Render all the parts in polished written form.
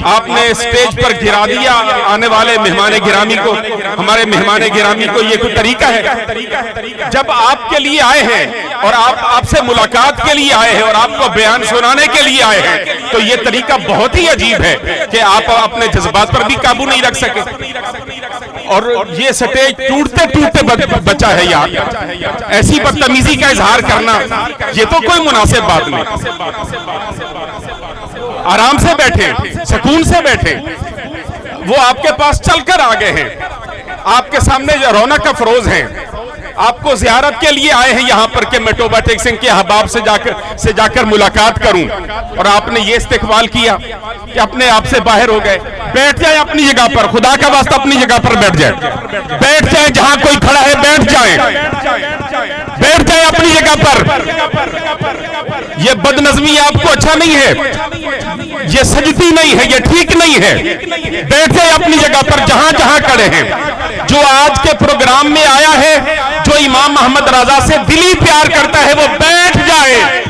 آپ نے اسٹیج پر گرا دیا آنے والے مہمان گرامی کو، ہمارے مہمان گرامی کو. یہ کوئی طریقہ ہے؟ جب آپ کے لیے آئے ہیں اور آپ سے ملاقات کے لیے آئے ہیں اور آپ کو بیان سنانے کے لیے آئے ہیں تو یہ طریقہ بہت ہی عجیب ہے کہ آپ اپنے جذبات پر بھی قابو نہیں رکھ سکے. اور یہ سٹیج ٹوٹتے ٹوٹتے بچا ہے یار. ایسی بدتمیزی کا اظہار کرنا یہ تو کوئی مناسب بات نہیں. آرام سے بیٹھیں، سکون سے بیٹھیں. وہ آپ کے پاس چل کر آ گئے ہیں، آپ کے سامنے رونق افروز ہیں، آپ کو زیارت کے لیے آئے ہیں یہاں پر کہ میں ٹوبہ ٹیک سنگھ کے احباب سے جا کر ملاقات کروں، اور آپ نے یہ استقبال کیا کہ اپنے آپ سے باہر ہو گئے. بیٹھ جائیں اپنی جگہ پر، خدا کا واسطہ اپنی جگہ پر بیٹھ جائیں. بیٹھ جائیں، جہاں کوئی کھڑا ہے بیٹھ جائیں. بیٹھ جائیں اپنی جگہ پر. یہ بد نظمی آپ کو اچھا نہیں ہے، یہ سجتی نہیں ہے، یہ ٹھیک نہیں ہے. بیٹھ جائیں اپنی جگہ پر جہاں جہاں کھڑے ہیں. جو آج کے پروگرام میں آیا ہے، جو امام محمد رضا سے دلی پیار کرتا ہے، وہ بیٹھ جائے.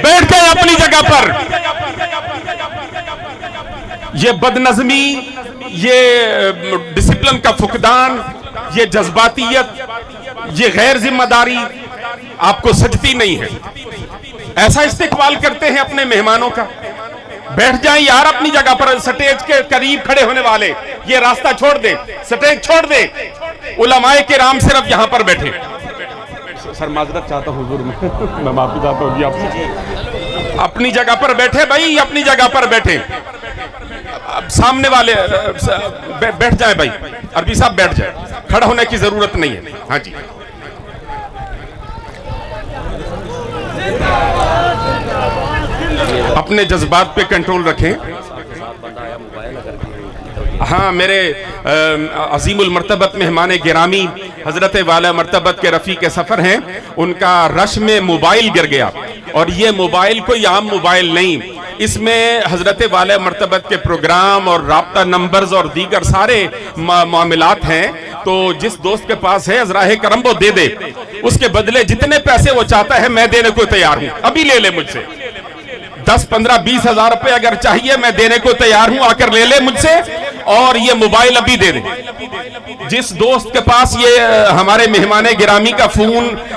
بیٹھ جائے اپنی جگہ پر. یہ بد نظمی، یہ ڈسپلن کا فقدان، یہ جذباتیت، یہ غیر ذمہ داری آپ کو سجتی نہیں ہے. ایسا استقبال کرتے ہیں اپنے مہمانوں کا. بیٹھ جائیں یار اپنی جگہ پر. سٹیج کے قریب کھڑے ہونے والے یہ راستہ چھوڑ دیں، سٹیج چھوڑ دیں. علماء کرام صرف یہاں پر بیٹھے. سر معذرت چاہتا ہوں حضور، میں معافی چاہتا ہوں جی آپ سے. اپنی جگہ پر بیٹھے بھائی، اپنی جگہ پر بیٹھے. سامنے والے بیٹھ جائیں بھائی. عربی صاحب بیٹھ جائیں، کھڑا ہونے کی ضرورت نہیں ہے. ہاں جی. اپنے جذبات پہ کنٹرول رکھیں. ہاں، میرے عظیم المرتبت مہمان گرامی حضرت والا مرتبت کے رفیق سفر ہیں، ان کا رش میں موبائل گر گیا. اور یہ موبائل کوئی عام موبائل نہیں، اس میں حضرت والا مرتبت کے پروگرام اور رابطہ نمبرز اور دیگر سارے معاملات ہیں. تو جس دوست کے پاس ہے ذراہ کرم وہ دے دے. اس کے بدلے جتنے پیسے وہ چاہتا ہے میں دینے کو تیار ہوں. ابھی لے لے مجھ سے 10, 15, 20 ہزار روپے اگر چاہیے میں دینے کو تیار ہوں. آ کر لے لے مجھ سے اور یہ موبائل ابھی دے دے. جس دوست کے پاس یہ ہمارے مہمان گرامی کا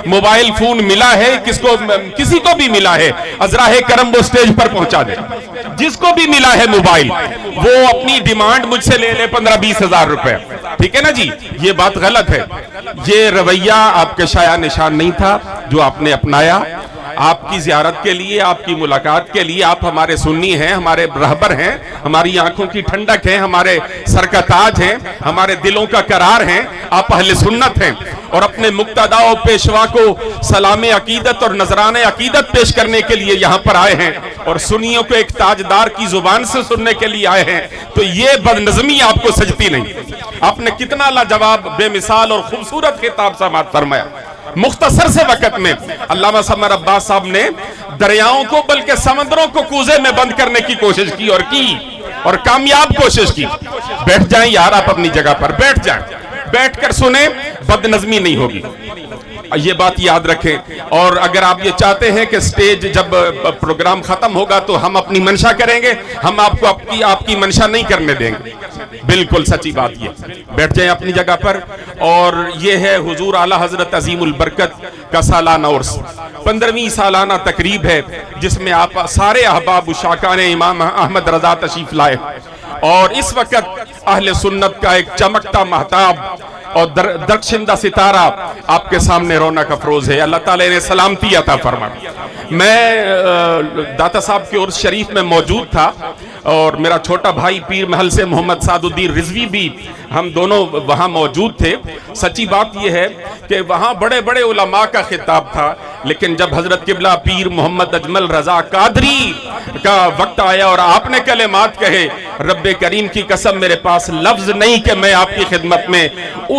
موبائل فون ملا ہے، کسی کو بھی ملا ہے، ازراہ کرم وہ سٹیج پر پہنچا دے. جس کو بھی ملا ہے موبائل وہ اپنی ڈیمانڈ مجھ سے لے لے 15, 20 ہزار روپے. ٹھیک ہے نا جی؟ یہ بات غلط ہے. یہ رویہ آپ کے شایع نشان نہیں تھا جو آپ نے اپنایا. آپ کی زیارت کے لیے، آپ کی ملاقات کے لیے، آپ ہمارے سنی ہیں، ہمارے رہبر ہیں، ہماری آنکھوں کی ٹھنڈک ہیں، ہمارے سر کا تاج ہیں، ہمارے دلوں کا قرار ہیں. آپ اہل سنت ہیں اور اپنے مقتدا و پیشوا کو سلام عقیدت اور نذران عقیدت پیش کرنے کے لیے یہاں پر آئے ہیں اور سنیوں کو ایک تاجدار کی زبان سے سننے کے لیے آئے ہیں. تو یہ بد نظمی آپ کو سجتی نہیں. آپ نے کتنا لاجواب، بے مثال اور خوبصورت خطاب سماعت فرمایا. مختصر سے وقت میں علامہ سمر عباس صاحب نے دریاؤں کو بلکہ سمندروں کو کوزے میں بند کرنے کی کوشش کی اور کامیاب کوشش کی. بیٹھ جائیں یار آپ اپنی جگہ پر. بیٹھ جائیں، بیٹھ کر سنیں، بد نظمی نہیں ہوگی. یہ بات یاد رکھیں. اور اگر آپ یہ چاہتے ہیں کہ سٹیج جب پروگرام ختم ہوگا تو ہم اپنی منشا کریں گے، ہم آپ کو آپ کی منشا نہیں کرنے دیں گے. بالکل سچی بات یہ. بیٹھ جائیں اپنی جگہ پر. اور یہ ہے حضور اعلیٰ حضرت عظیم البرکت کا سالانہ عرس، 15ویں سالانہ تقریب ہے جس میں آپ سارے احباب شاکان امام احمد رضا تشریف لائے. اور اس وقت اہل سنت کا ایک چمکتا مہتاب اور درخشندہ ستارہ آپ کے سامنے رونق افروز ہے. اللہ تعالیٰ نے سلامتی عطا فرمائے. میں داتا صاحب کے عرس شریف میں موجود تھا اور میرا چھوٹا بھائی پیر محل سے محمد سعد الدین رضوی بھی، ہم دونوں وہاں موجود تھے. سچی بات یہ ہے کہ وہاں بڑے بڑے علماء کا خطاب تھا، لیکن جب حضرت قبلہ پیر محمد اجمل رضا قادری کا وقت آیا اور آپ نے کلمات کہے، رب کریم کی قسم میرے پاس لفظ نہیں کہ میں آپ کی خدمت میں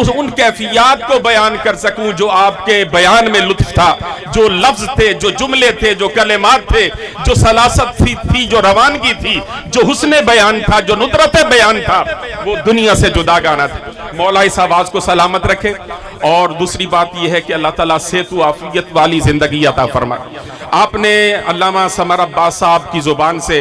ان کیفیات کو بیان کر سکوں جو آپ کے بیان میں لطف تھا. جو لفظ تھے، جو جملے تھے، جو کلمات تھے، جو سلاست تھی، جو روانگی تھی، جو حسن بیان تھا، جو ندرت بیان تھا، وہ دنیا سے جدا گانا تھا. مولا اس آواز کو سلامت رکھے. اور دوسری بات یہ ہے کہ اللہ تعالیٰ صحت و عافیت والی زندگی عطا فرمائے. آپ نے علامہ سمر عباس صاحب کی زبان سے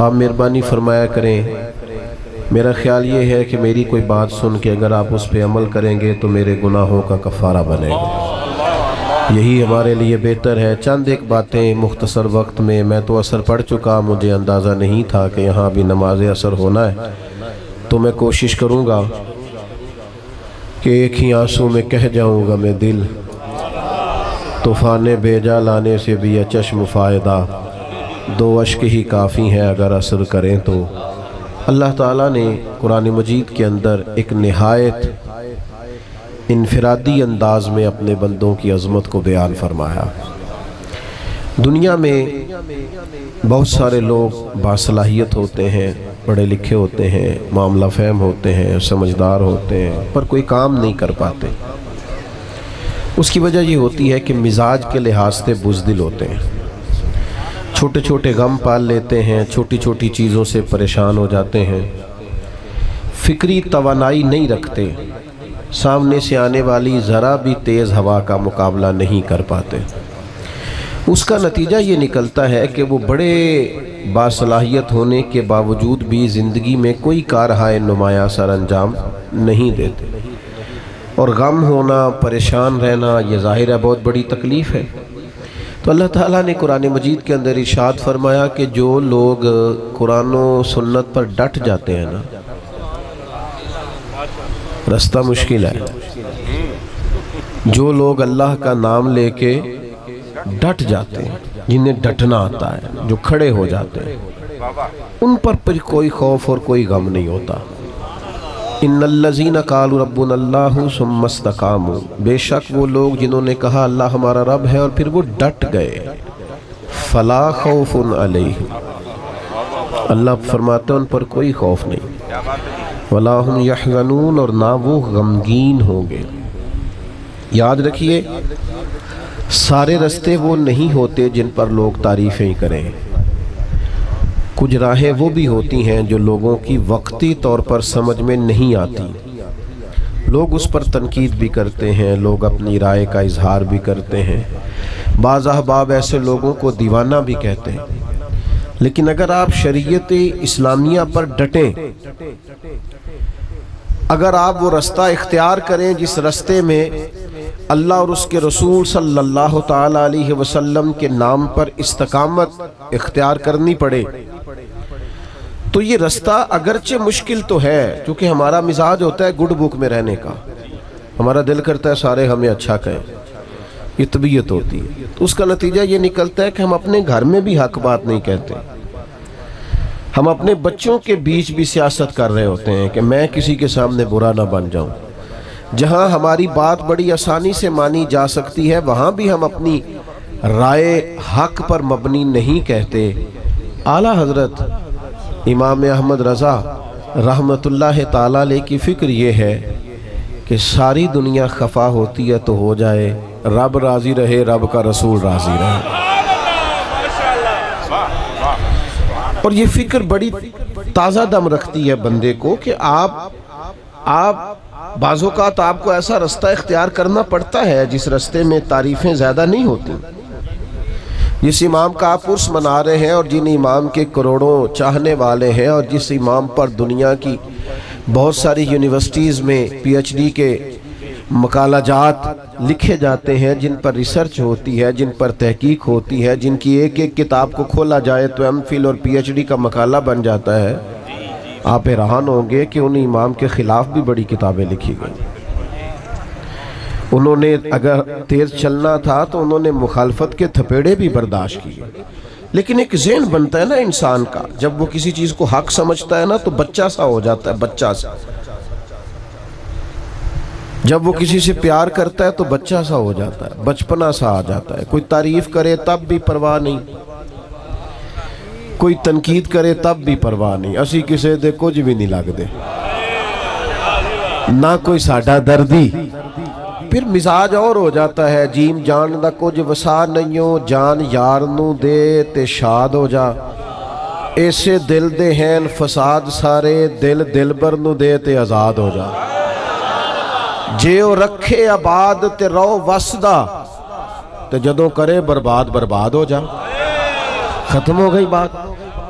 آپ مہربانی فرمایا کریں. میرا خیال یہ ہے کہ میری کوئی بات سن کے اگر آپ اس پہ عمل کریں گے تو میرے گناہوں کا کفارہ بنے گا. یہی ہمارے لیے بہتر ہے. چند ایک باتیں مختصر وقت میں. میں تو عصر پڑھ چکا، مجھے اندازہ نہیں تھا کہ یہاں بھی نماز عصر ہونا ہے، تو میں کوشش کروں گا کہ ایک ہی آنسو میں کہہ جاؤں گا میں دل طوفان بیجا لانے سے بھی یہ چشم فائدہ، 2 اشک ہی کافی ہیں اگر عصر کریں تو. اللہ تعالیٰ نے قرآن مجید کے اندر ایک نہایت انفرادی انداز میں اپنے بندوں کی عظمت کو بیان فرمایا. دنیا میں بہت سارے لوگ باصلاحیت ہوتے ہیں، پڑھے لکھے ہوتے ہیں، معاملہ فہم ہوتے ہیں، سمجھدار ہوتے ہیں، پر کوئی کام نہیں کر پاتے. اس کی وجہ یہ ہوتی ہے کہ مزاج کے لحاظ سے بزدل ہوتے ہیں، چھوٹے چھوٹے غم پال لیتے ہیں، چھوٹی چھوٹی چیزوں سے پریشان ہو جاتے ہیں، فکری توانائی نہیں رکھتے، سامنے سے آنے والی ذرا بھی تیز ہوا کا مقابلہ نہیں کر پاتے. اس کا نتیجہ یہ نکلتا ہے کہ وہ بڑے باصلاحیت ہونے کے باوجود بھی زندگی میں کوئی کارہائے نمایاں سر انجام نہیں دیتے. اور غم ہونا، پریشان رہنا، یہ ظاہر ہے بہت بڑی تکلیف ہے. تو اللہ تعالیٰ نے قرآن مجید کے اندر ارشاد فرمایا کہ جو لوگ قرآن و سنت پر ڈٹ جاتے ہیں نا، رستہ مشکل ہے. جو لوگ اللہ کا نام لے کے ڈٹ جاتے ہیں، جنہیں ڈٹنا آتا ہے، جو کھڑے ہو جاتے ہیں، ان پر پھر کوئی خوف اور کوئی غم نہیں ہوتا. ان الذین قالوا ربنا اللہ ثم استقاموا، بے شک وہ لوگ جنہوں نے کہا اللہ ہمارا رب ہے اور پھر وہ ڈٹ گئے، فلا خوف علیہم، اللہ فرماتے ہیں ان پر کوئی خوف نہیں، ولا هم یحزنون، اور نہ وہ غمگین ہوں گے. یاد رکھیے سارے رستے وہ نہیں ہوتے جن پر لوگ تعریفیں کریں. کچھ راہیں وہ بھی ہوتی ہیں جو لوگوں کی وقتی طور پر سمجھ میں نہیں آتی، لوگ اس پر تنقید بھی کرتے ہیں، لوگ اپنی رائے کا اظہار بھی کرتے ہیں. بعض احباب ایسے لوگوں کو دیوانہ بھی کہتے ہیں. لیکن اگر آپ شریعت اسلامیہ پر ڈٹیں، اگر آپ وہ رستہ اختیار کریں جس رستے میں اللہ اور اس کے رسول صلی اللہ تعالی علیہ وسلم کے نام پر استقامت اختیار کرنی پڑے، تو یہ رستہ اگرچہ مشکل تو ہے، کیونکہ ہمارا مزاج ہوتا ہے گڈ بک میں رہنے کا، ہمارا دل کرتا ہے سارے ہمیں اچھا کہیں، یہ طبیعت ہوتی ہے. تو اس کا نتیجہ یہ نکلتا ہے کہ ہم اپنے گھر میں بھی حق بات نہیں کہتے، ہم اپنے بچوں کے بیچ بھی سیاست کر رہے ہوتے ہیں کہ میں کسی کے سامنے برا نہ بن جاؤں. جہاں ہماری بات بڑی آسانی سے مانی جا سکتی ہے وہاں بھی ہم اپنی رائے حق پر مبنی نہیں کہتے. اعلیٰ حضرت امام احمد رضا رحمۃ اللہ تعالیٰ علیہ کی فکر یہ ہے کہ ساری دنیا خفا ہوتی ہے تو ہو جائے، رب راضی رہے، رب کا رسول راضی رہے. اور یہ فکر بڑی تازہ دم رکھتی ہے بندے کو کہ آپ بعض اوقات آپ کو ایسا رستہ اختیار کرنا پڑتا ہے جس رستے میں تعریفیں زیادہ نہیں ہوتی. جس امام کا آپ عرس منا رہے ہیں اور جن امام کے کروڑوں چاہنے والے ہیں، اور جس امام پر دنیا کی بہت ساری یونیورسٹیز میں پی ایچ ڈی کے مقالہ جات لکھے جاتے ہیں، جن پر ریسرچ ہوتی ہے، جن پر تحقیق ہوتی ہے، جن کی ایک ایک کتاب کو کھولا جائے تو ایم فل اور پی ایچ ڈی کا مقالہ بن جاتا ہے. آپ حیران ہوں گے کہ ان امام کے خلاف بھی بڑی کتابیں لکھی گئی. انہوں نے اگر تیز چلنا تھا تو انہوں نے مخالفت کے تھپیڑے بھی برداشت کیے. لیکن ایک ذہن بنتا ہے نا انسان کا، جب وہ کسی چیز کو حق سمجھتا ہے نا تو بچہ سا ہو جاتا ہے، بچہ سا. جب وہ کسی سے پیار کرتا ہے تو بچہ سا ہو جاتا ہے، بچپنا سا آ جاتا ہے. کوئی تعریف کرے تب بھی پرواہ نہیں، کوئی تنقید کرے تب بھی پرواہ نہیں، اسی کسے دے کچھ بھی نہیں لگ دے، نہ کوئی ساڈا دردی. پھر مزاج اور ہو جاتا ہے، جیم جان دا کچھ وسا نہیں ہو، جان یار نو دے تے شاد ہو جا، ایسے دل دے ہیں فساد سارے، دل دلبر نو دے تے آزاد ہو جا. جے او رکھے آباد تے رو وسدا، تے جدوں کرے برباد برباد ہو جا. ختم ہو گئی بات.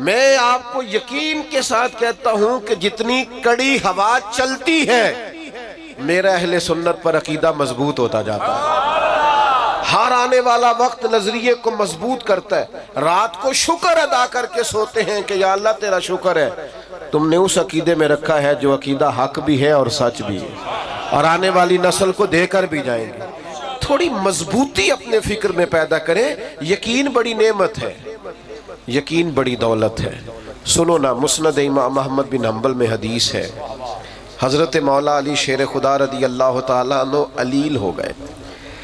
میں آپ کو یقین کے ساتھ کہتا ہوں کہ جتنی کڑی ہوا چلتی ہے میرا اہل سنت پر عقیدہ مضبوط ہوتا جاتا ہے. ہر آنے والا وقت نظریے کو مضبوط کرتا ہے. رات کو شکر ادا کر کے سوتے ہیں کہ یا اللہ تیرا شکر ہے تم نے اس عقیدے میں رکھا ہے جو عقیدہ حق بھی ہے اور سچ بھی ہے اور آنے والی نسل کو دے کر بھی جائیں گے. تھوڑی مضبوطی اپنے فکر میں پیدا کریں. یقین بڑی نعمت ہے, یقین بڑی دولت ہے. سنو نا, مسند امام احمد بن حنبل میں حدیث ہے, حضرت مولا علی شیر خدا رضی اللہ تعالیٰ عنہ علیل ہو گئے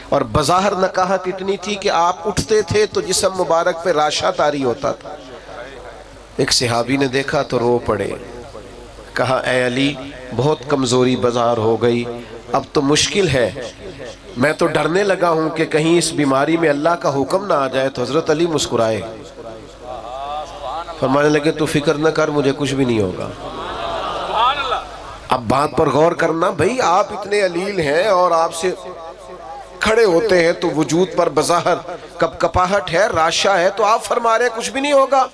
اور بظاہر نکاحت اتنی تھی کہ آپ اٹھتے تھے تو جسم مبارک پہ راشا طاری ہوتا تھا. ایک صحابی نے دیکھا تو رو پڑے, کہا اے علی بہت کمزوری بظاہر ہو گئی, اب تو مشکل ہے, میں تو ڈرنے لگا ہوں کہ کہیں اس بیماری میں اللہ کا حکم نہ آ جائے. تو حضرت علی مسکرائے, فرمانے لگے تو فکر نہ کر, مجھے کچھ بھی نہیں ہوگا. اب بات پر غور کرنا, بھئی آپ اتنے علیل ہیں اور آپ سے کھڑے ہوتے ہیں تو وجود پر بظاہر کپ کپاہٹ ہے, راشا ہے, تو آپ فرما رہے کچھ بھی نہیں ہوگا.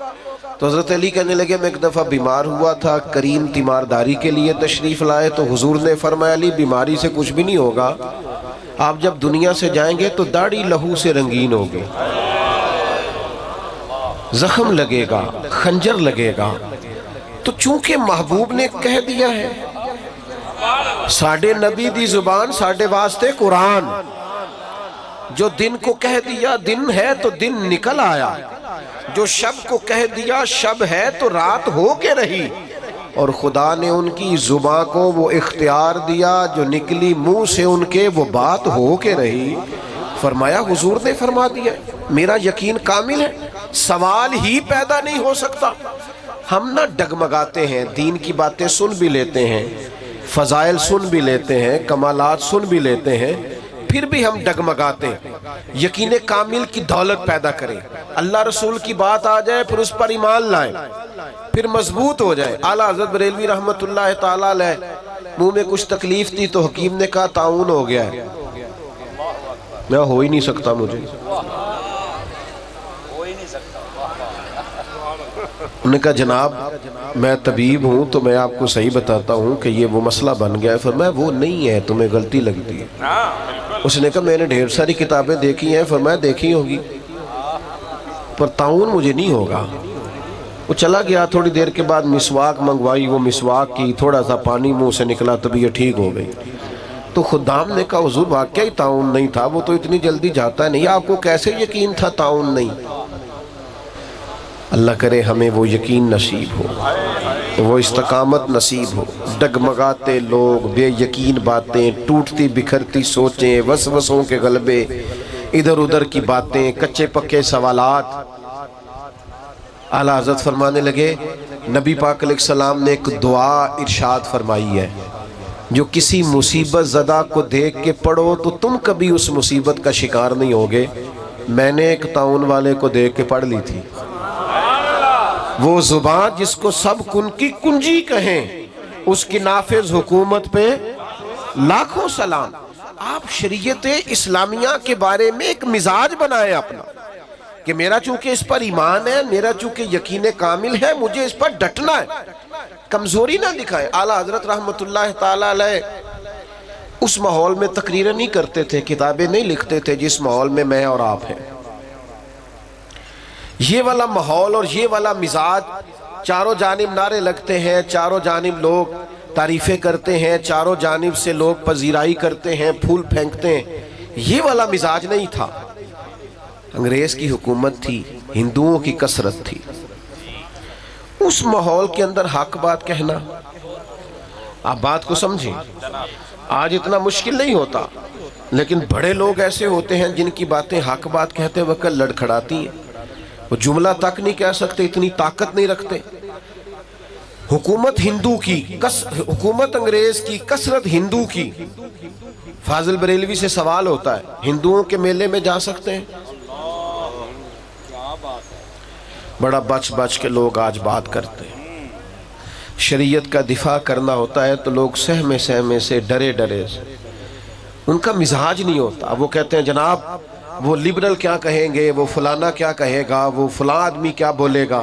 تو حضرت علی کہنے لگے میں ایک دفعہ بیمار ہوا تھا, کریم تیمارداری کے لیے تشریف لائے تو حضور نے فرمایا علی بیماری سے کچھ بھی نہیں ہوگا, آپ جب دنیا سے جائیں گے تو داڑھی لہو سے رنگین ہوگی, زخم لگے گا, خنجر لگے گا. تو چونکہ محبوب نے کہہ دیا ہے, ساڑھے نبی دی زبان ساڑھے واسطے قرآن, جو دن کو کہہ دیا دن ہے تو دن نکل آیا, جو شب کو کہہ دیا شب ہے تو رات ہو کے رہی, اور خدا نے ان کی زبان کو وہ اختیار دیا جو نکلی منہ سے ان کے وہ بات ہو کے رہی. فرمایا حضور نے فرما دیا, میرا یقین کامل ہے, سوال ہی پیدا نہیں ہو سکتا. ہم نہ ڈگمگاتے ہیں, دین کی باتیں سن بھی لیتے ہیں, فضائل سن بھی لیتے ہیں, کمالات سن بھی لیتے ہیں, پھر بھی ہم ڈگمگاتے ہیں. یقین کامل کی دولت پیدا کریں, اللہ رسول کی بات آ جائے پھر اس پر ایمان لائیں, پھر مضبوط ہو جائے. اعلیٰ حضرت بریلوی رحمت اللہ تعالیٰ علیہ منہ میں کچھ تکلیف تھی تو حکیم نے کہا طاعون ہو گیا ہے, میں ہو ہی نہیں سکتا مجھے. انہوں نے کہا جناب میں طبیب ہوں تو میں آپ کو صحیح بتاتا ہوں کہ یہ وہ مسئلہ بن گیا ہے. فرمایا وہ نہیں ہے, تمہیں غلطی لگتی ہے. اس نے کہا میں نے ڈھیر ساری کتابیں دیکھی ہیں. فرمایا دیکھی ہوگی پر طاعون مجھے نہیں ہوگا. وہ چلا گیا, تھوڑی دیر کے بعد مسواک منگوائی, وہ مسواک کی, تھوڑا سا پانی منہ سے نکلا, طبیعت ٹھیک ہو گئی. تو خدام نے کہا حضور واقعی طاعون نہیں تھا, وہ تو اتنی جلدی جاتا ہے نہیں, آپ کو کیسے یقین تھا طاعون نہیں؟ اللہ کرے ہمیں وہ یقین نصیب ہو, وہ استقامت نصیب ہو. ڈگمگاتے لوگ, بے یقین باتیں, ٹوٹتی بکھرتی سوچیں, وسوسوں کے غلبے, ادھر ادھر کی باتیں, کچے پکے سوالات. اعلیٰ حضرت فرمانے لگے نبی پاک علیہ السلام نے ایک دعا ارشاد فرمائی ہے, جو کسی مصیبت زدہ کو دیکھ کے پڑھو تو تم کبھی اس مصیبت کا شکار نہیں ہوگے. میں نے ایک طاعون والے کو دیکھ کے پڑھ لی تھی. وہ زبان جس کو سب کن کی کنجی کہیں, اس کی نافذ حکومت پہ لاکھوں سلام. آپ شریعت اسلامیہ کے بارے میں ایک مزاج بنائیں اپنا کہ میرا چونکہ اس پر ایمان ہے, میرا چونکہ یقین کامل ہے, مجھے اس پر ڈٹنا ہے, کمزوری نہ دکھائے. اعلیٰ حضرت رحمت اللہ تعالیٰ علیہ اس ماحول میں تقریریں نہیں کرتے تھے, کتابیں نہیں لکھتے تھے جس ماحول میں میں اور آپ ہیں. یہ والا ماحول اور یہ والا مزاج, چاروں جانب نعرے لگتے ہیں, چاروں جانب لوگ تعریفیں کرتے ہیں, چاروں جانب سے لوگ پذیرائی کرتے ہیں, پھول پھینکتے ہیں, یہ والا مزاج نہیں تھا. انگریز کی حکومت تھی, ہندوؤں کی کثرت تھی. اس ماحول کے اندر حق بات کہنا, آپ بات کو سمجھیں, آج اتنا مشکل نہیں ہوتا, لیکن بڑے لوگ ایسے ہوتے ہیں جن کی باتیں حق بات کہتے وقت لڑکھڑاتی ہیں. وہ جملہ تک نہیں کہہ سکتے, اتنی طاقت نہیں رکھتے. حکومت ہندو کی, حکومت انگریز کی, کثرت ہندو کی. فاضل بریلوی سے سوال ہوتا ہے, ہندوؤں کے میلے میں جا سکتے ہیں؟ بڑا بچ بچ کے لوگ آج بات کرتے ہیں. شریعت کا دفاع کرنا ہوتا ہے تو لوگ سہمے سہمے سے, ڈرے ڈرے سے, ان کا مزاج نہیں ہوتا. وہ کہتے ہیں جناب وہ لبرل کیا کہیں گے, وہ فلانا کیا کہے گا, وہ فلاں آدمی کیا بولے گا.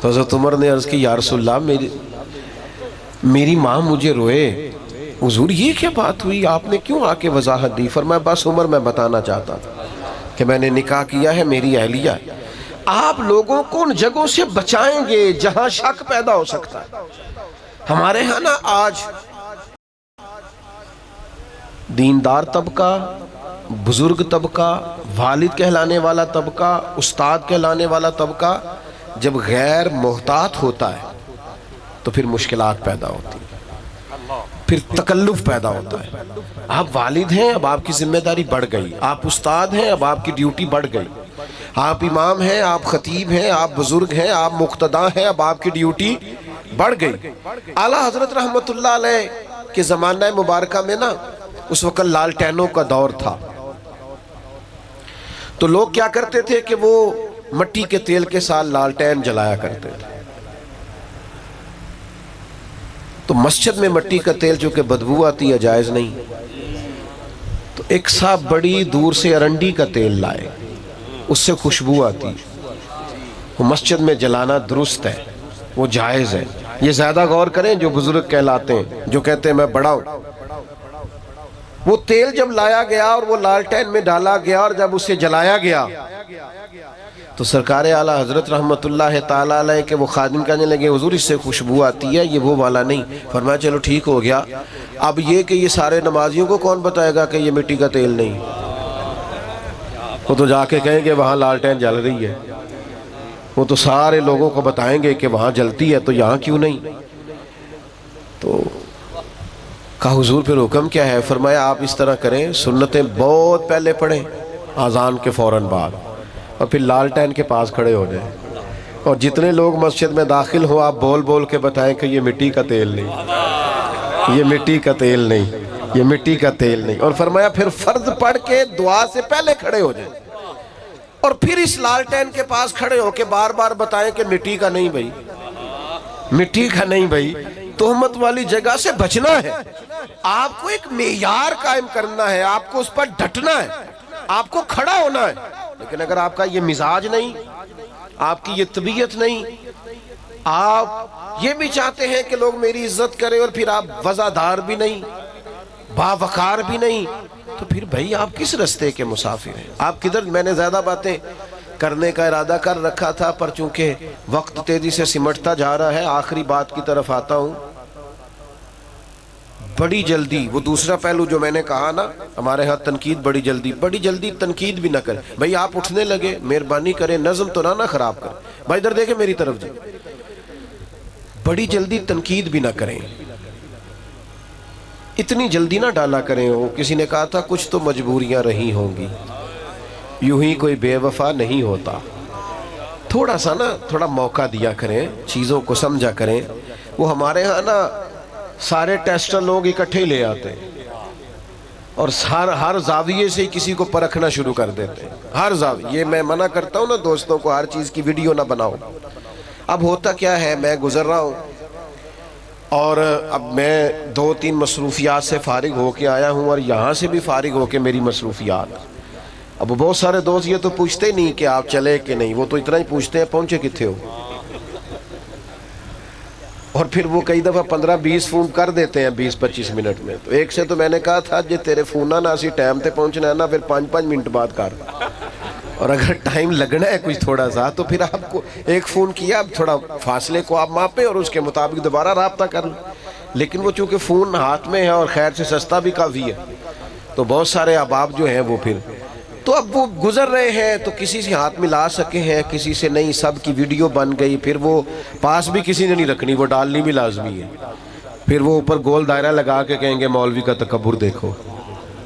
تو حضرت عمر نے عرض کی یا رسول اللہ میری ماں مجھے روئے. حضور یہ کیا بات ہوئی, آپ نے کیوں آ کے وضاحت دی؟ فرمایا بس عمر میں بتانا چاہتا تھا کہ میں نے نکاح کیا ہے, میری اہلیہ ہے. آپ لوگوں کو ان جگہوں سے بچائیں گے جہاں شک پیدا ہو سکتا ہے. ہمارے ہاں نا آج دیندار طبقہ, بزرگ طبقہ, والد کہلانے والا طبقہ, استاد کہلانے والا طبقہ جب غیر محتاط ہوتا ہے تو پھر مشکلات پیدا ہوتی ہیں, پھر تکلف پیدا ہوتا ہے. آپ والد ہیں, اب آپ کی ذمہ داری بڑھ گئی. آپ استاد ہیں, اب آپ کی ڈیوٹی بڑھ گئی. آپ امام ہیں, آپ خطیب ہیں, آپ بزرگ ہیں, آپ مقتدی ہیں, اب آپ کی ڈیوٹی بڑھ گئی. اعلیٰ حضرت رحمت اللہ علیہ کے زمانہ مبارکہ میں نا اس وقت لالٹینوں کا دور تھا. تو لوگ کیا کرتے تھے کہ وہ مٹی کے تیل کے ساتھ لالٹین جلایا کرتے تھے. تو مسجد میں مٹی کا تیل چونکہ بدبو آتی ہے, جائز نہیں, تو ایک صاحب بڑی دور سے ارنڈی کا تیل لائے, اس سے خوشبو آتی. وہ مسجد میں جلانا درست ہے, وہ جائز ہے. یہ زیادہ غور کریں جو بزرگ کہلاتے ہیں, جو کہتے ہیں میں بڑا ہوں. وہ تیل جب لایا گیا اور وہ لالٹین میں ڈالا گیا اور جب اسے جلایا گیا تو سرکار اعلیٰ حضرت رحمت اللہ تعالیٰ علیہ کے وہ خادم کہنے لگے حضور اس سے خوشبو آتی ہے, یہ وہ والا نہیں. فرمایا چلو ٹھیک ہو گیا. اب یہ کہ یہ سارے نمازیوں کو کون بتائے گا کہ یہ مٹی کا تیل نہیں؟ وہ تو جا کے کہیں گے وہاں لالٹین جل رہی ہے. وہ تو سارے لوگوں کو بتائیں گے کہ وہاں جلتی ہے تو یہاں کیوں نہیں. تو کہا حضور پھر حکم کیا ہے؟ فرمایا آپ اس طرح کریں, سنتیں بہت پہلے پڑھیں اذان کے فوراً بعد, اور پھر لالٹین کے پاس کھڑے ہو جائیں, اور جتنے لوگ مسجد میں داخل ہوں آپ بول بول کے بتائیں کہ یہ مٹی کا تیل نہیں, یہ مٹی کا تیل نہیں, یہ مٹی کا تیل نہیں. اور فرمایا پھر فرض پڑھ کے دعا سے پہلے کھڑے ہو جائیں, اور پھر اس لالٹین کے پاس کھڑے ہو کے بار بار بتائیں کہ مٹی کا نہیں بھائی, مٹی کا نہیں بھائی. تہمت والی جگہ سے بچنا ہے, آپ کو ایک معیار قائم کرنا ہے, آپ کو اس پر ڈٹنا ہے, آپ کو کھڑا ہونا ہے. لیکن اگر آپ کا یہ مزاج نہیں, آپ کی یہ طبیعت نہیں, آپ یہ بھی چاہتے ہیں کہ لوگ میری عزت کریں اور پھر آپ وزادار بھی نہیں, باوقار بھی نہیں, تو پھر بھائی آپ کس رستے کے مسافر ہیں؟ آپ کدھر؟ میں نے زیادہ باتیں کرنے کا ارادہ کر رکھا تھا, پر چونکہ وقت تیزی سے سمٹتا جا رہا ہے آخری بات کی طرف آتا ہوں. بڑی جلدی وہ دوسرا پہلو جو میں نے کہا نا, ہمارے ہاں تنقید بڑی جلدی تنقید بھی نہ کریں. بھائی آپ اٹھنے لگے, مہربانی کریں نظم تو نہ خراب کریں. بھائی ادھر دیکھیں میری طرف جی, بڑی جلدی تنقید بھی نہ کریں, اتنی جلدی نہ ڈالا کریں. وہ کسی نے کہا تھا کچھ تو مجبوریاں رہی ہوں گی, یوں ہی کوئی بے وفا نہیں ہوتا. تھوڑا سا نا تھوڑا موقع دیا کریں, چیزوں کو سمجھا کریں. وہ ہمارے ہاں نا سارے ٹیسٹر لوگ اکٹھے لے آتے ہیں اور ہر زاویے سے کسی کو پرکھنا شروع کر دیتے ہیں. ہر زاویے, یہ میں منع کرتا ہوں نا دوستوں کو, ہر چیز کی ویڈیو نہ بناؤ. اب ہوتا کیا ہے, میں گزر رہا ہوں اور اب میں 2-3 مصروفیات سے فارغ ہو کے آیا ہوں, اور یہاں سے بھی فارغ ہو کے میری مصروفیات. اب بہت سارے دوست یہ تو پوچھتے نہیں کہ آپ چلے کہ نہیں, وہ تو اتنا ہی پوچھتے ہیں پہنچے کتنے ہو. اور پھر وہ کئی دفعہ 15-20 فون کر دیتے ہیں 20-25 منٹ میں. تو ایک سے تو میں نے کہا تھا جی تیرے فون نہ اسی ٹائم تے پہنچنا ہے نا, پھر 5-5 منٹ بعد کر, اور اگر ٹائم لگنا ہے کچھ تھوڑا سا تو پھر آپ کو ایک فون کیا, اب تھوڑا فاصلے کو آپ ماپیں اور اس کے مطابق دوبارہ رابطہ کر لیں. لیکن وہ چونکہ فون ہاتھ میں ہے اور خیر سے سستا بھی کافی ہے, تو بہت سارے احباب جو ہیں وہ پھر تو اب وہ گزر رہے ہیں, تو کسی سے ہاتھ ملا سکے ہیں, کسی سے نہیں, سب کی ویڈیو بن گئی. پھر وہ پاس بھی کسی نے نہیں رکھنی, وہ ڈالنی بھی لازمی ہے. پھر وہ اوپر گول دائرہ لگا کے کہیں گے مولوی کا تکبر دیکھو,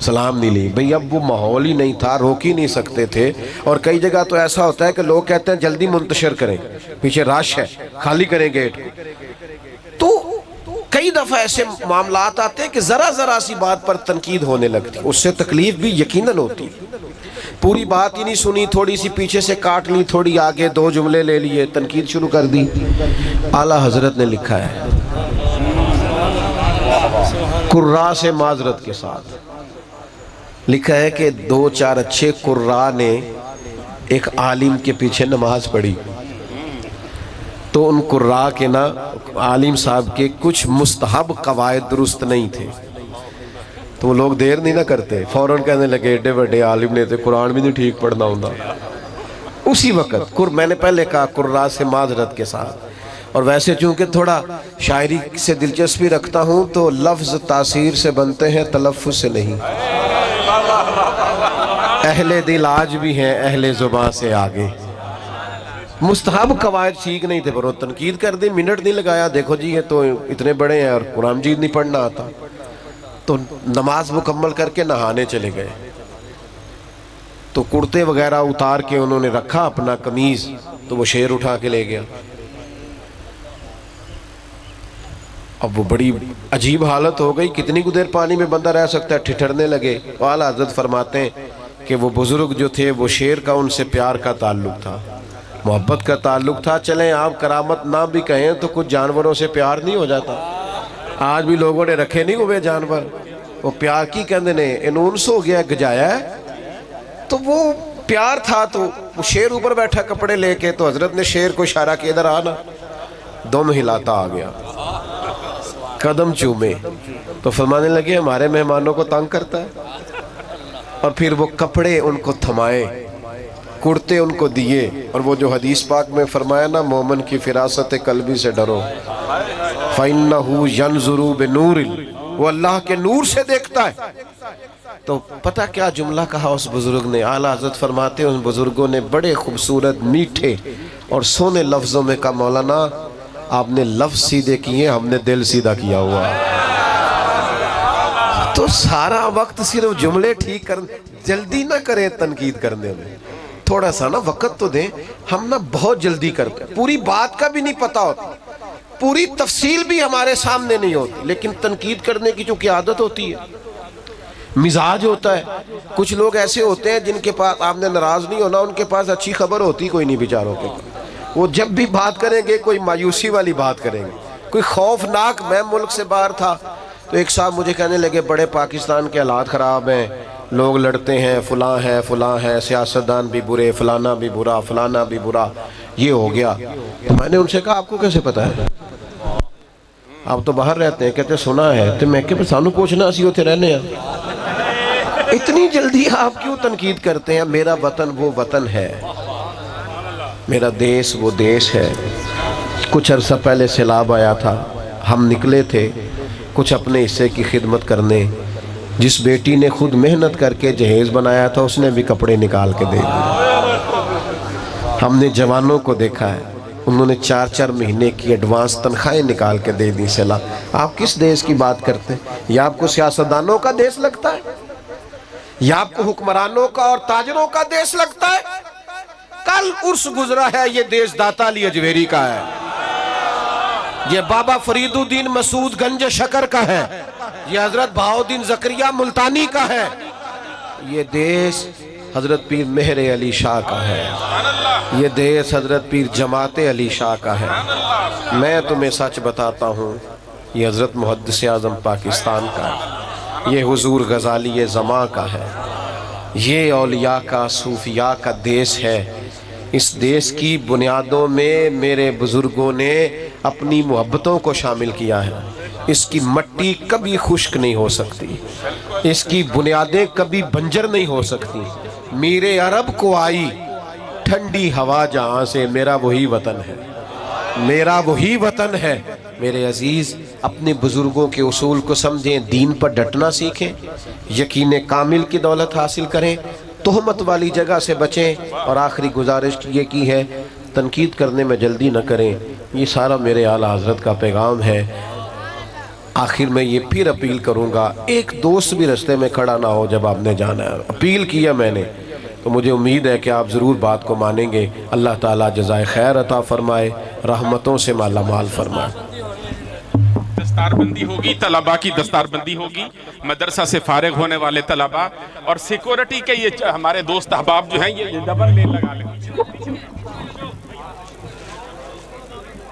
سلام نہیں لی. بھئی اب وہ ماحول ہی نہیں تھا, روک ہی نہیں سکتے تھے. اور کئی جگہ تو ایسا ہوتا ہے کہ لوگ کہتے ہیں جلدی منتشر کریں, پیچھے رش ہے, خالی کریں گیٹ کو. تو کئی دفعہ ایسے معاملات آتے ہیں کہ ذرا سی بات پر تنقید ہونے لگتی, اس سے تکلیف بھی یقیناً ہوتی. پوری بات ہی نہیں سنی, تھوڑی سی پیچھے سے کاٹ لی, تھوڑی آگے 2 جملے لے لیے, تنقید شروع کر دی. اعلیٰ حضرت نے لکھا ہے قراء سے معذرت کے ساتھ, لکھا ہے کہ 2-4 اچھے قراء نے ایک عالم کے پیچھے نماز پڑھی. تو ان قراء کے نا عالم صاحب کے کچھ مستحب قواعد درست نہیں تھے، تو وہ لوگ دیر نہیں نہ کرتے، فوراً کہنے لگے ایڈے بڑے عالم نے تو قرآن بھی نہیں ٹھیک پڑھنا ہوتا۔ اسی وقت میں نے پہلے کہا قراء سے معذرت کے ساتھ، اور ویسے چونکہ تھوڑا شاعری سے دلچسپی رکھتا ہوں تو لفظ تاثیر سے بنتے ہیں، تلفظ سے نہیں۔ اہل دل آج بھی ہیں اہل زباں سے آگے۔ مستحب قواعد ٹھیک نہیں تھے، پر وہ تنقید کر دی، منٹ نہیں لگایا، دیکھو جی یہ تو اتنے بڑے ہیں اور قرآن مجید نہیں پڑھنا آتا، تو نماز مکمل کر کے نہانے چلے گئے، تو کرتے وغیرہ اتار کے انہوں نے رکھا اپنا قمیض، تو وہ شیر اٹھا کے لے گیا۔ اب وہ بڑی عجیب حالت ہو گئی، کتنی دیر پانی میں بندہ رہ سکتا ہے، ٹھٹھرنے لگے۔ اعلیٰ حضرت فرماتے ہیں کہ وہ بزرگ جو تھے وہ شیر کا ان سے پیار کا تعلق تھا، محبت کا تعلق تھا۔ چلیں آپ کرامت نہ بھی کہیں تو کچھ جانوروں سے پیار نہیں ہو جاتا؟ آج بھی لوگوں نے رکھے نہیں ہوئے جانور، وہ پیار کی کہندے نے انونس ہو گیا، گجایا ہے، تو وہ پیار تھا۔ تو وہ شیر اوپر بیٹھا کپڑے لے کے، تو حضرت نے شیر کو اشارہ کیا ادھر آنا، دم ہلاتا آ گیا، قدم چومے، تو فرمانے لگے ہمارے مہمانوں کو تنگ کرتا ہے۔ اور پھر وہ کپڑے ان کو تھمائے، کرتے ان کو دیے، اور وہ جو حدیث پاک میں فرمایا نا مومن کی فراست قلبی سے ڈرو، فَإِنَّهُ يَنْظُرُ بِنُورٍ، وہ اللہ کے نور سے دیکھتا ہے۔ تو پتہ کیا جملہ کہا اس بزرگ نے؟ اعلیٰ حضرت فرماتے ہیں ان بزرگوں نے بڑے خوبصورت میٹھے اور سونے لفظوں میں کہا مولانا آپ نے لفظ سیدھے کیے، ہم نے دل سیدھا کیا ہوا۔ تو سارا وقت صرف جملے ٹھیک کرنے، جلدی نہ کریں تنقید کرنے میں، تھوڑا سا نا وقت تو دیں۔ ہم نا بہت جلدی کرتے ہیں، پوری بات کا بھی نہیں پتہ ہوتا، پوری تفصیل بھی ہمارے سامنے نہیں ہوتی، لیکن تنقید کرنے کی چونکہ عادت ہوتی ہے، مزاج ہوتا ہے۔ کچھ لوگ ایسے ہوتے ہیں جن کے پاس آپ نے ناراض نہیں ہونا، ان کے پاس اچھی خبر ہوتی کوئی نہیں بیچاروں کے، وہ جب بھی بات کریں گے کوئی مایوسی والی بات کریں گے، کوئی خوفناک۔ میں ملک سے باہر تھا تو ایک صاحب مجھے کہنے لگے بڑے پاکستان کے حالات خراب ہیں، لوگ لڑتے ہیں، فلاں ہے، سیاستدان بھی برے، فلانا بھی برا، فلانا بھی برا، یہ ہو گیا۔ تو میں نے ان سے کہا آپ کو کیسے پتا ہے؟ آپ تو باہر رہتے ہیں، کہتے سنا ہے، تو میں کہ سانو پوچھنا اسی ہوتے رہنے ہیں۔ اتنی جلدی آپ کیوں تنقید کرتے ہیں؟ میرا وطن وہ وطن ہے، میرا دیس وہ دیس ہے۔ کچھ عرصہ پہلے سیلاب آیا تھا، ہم نکلے تھے کچھ اپنے حصے کی خدمت کرنے۔ جس بیٹی نے خود محنت کر کے جہیز بنایا تھا اس نے بھی کپڑے نکال کے دے دیے۔ ہم نے جوانوں کو دیکھا ہے، انہوں نے 4 مہینے کی ایڈوانس تنخواہیں نکال کے دے دی۔ آپ کس دیس کی بات کرتے ہیں؟ یا آپ کو سیاستدانوں کا دیس لگتا ہے، یا آپ کو حکمرانوں کا اور تاجروں کا دیس لگتا ہے؟ کل عرس گزرا ہے، یہ دیس داتا علی اجویری کا ہے، یہ بابا فرید الدین مسعود گنج شکر کا ہے، یہ حضرت بہاؤالدین زکریا ملتانی کا ہے، یہ دیس حضرت پیر مہر علی شاہ کا ہے، یہ دیس حضرت پیر جماعت علی شاہ کا ہے۔ میں تمہیں سچ بتاتا ہوں، یہ حضرت محدث اعظم پاکستان کا ہے، یہ حضور غزالی زماں کا ہے، یہ اولیاء کا صوفیاء کا دیس ہے۔ اس دیس کی بنیادوں میں میرے بزرگوں نے اپنی محبتوں کو شامل کیا ہے۔ اس کی مٹی کبھی خشک نہیں ہو سکتی، اس کی بنیادیں کبھی بنجر نہیں ہو سکتی۔ میرے عرب کو آئی ٹھنڈی ہوا جہاں سے، میرا وہی وطن ہے، میرا وہی وطن ہے۔ میرے عزیز اپنے بزرگوں کے اصول کو سمجھیں، دین پر ڈٹنا سیکھیں، یقین کامل کی دولت حاصل کریں، تہمت والی جگہ سے بچیں، اور آخری گزارش یہ کی ہے تنقید کرنے میں جلدی نہ کریں۔ یہ سارا میرے اعلیٰ حضرت کا پیغام ہے۔ آخر میں یہ پھر اپیل کروں گا، ایک دوست بھی رستے میں کھڑا نہ ہو جب آپ نے جانا ہے۔ اپیل کیا میں نے تو مجھے امید ہے کہ آپ ضرور بات کو مانیں گے۔ اللہ تعالیٰ جزائے خیر عطا فرمائے، رحمتوں سے مالا مال فرمائے۔ دستار بندی ہوگی، طلباء کی دستار بندی ہوگی، مدرسہ سے فارغ ہونے والے طلباء اور سیکورٹی کے یہ ہمارے دوست احباب جو ہیں یہ ڈبل لین لگا لیں۔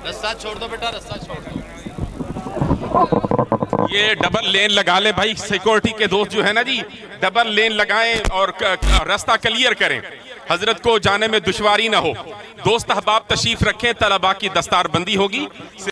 رستہ چھوڑ دو بیٹا، رستہ چھوڑ دو۔ یہ ڈبل لین لگا لیں بھائی، سیکورٹی کے دوست جو ہے نا جی، ڈبل لین لگائیں اور راستہ کلیئر کریں۔ حضرت کو جانے میں دشواری نہ ہو. دوست احباب تشریف رکھیں, طلباء کی دستار بندی ہوگی.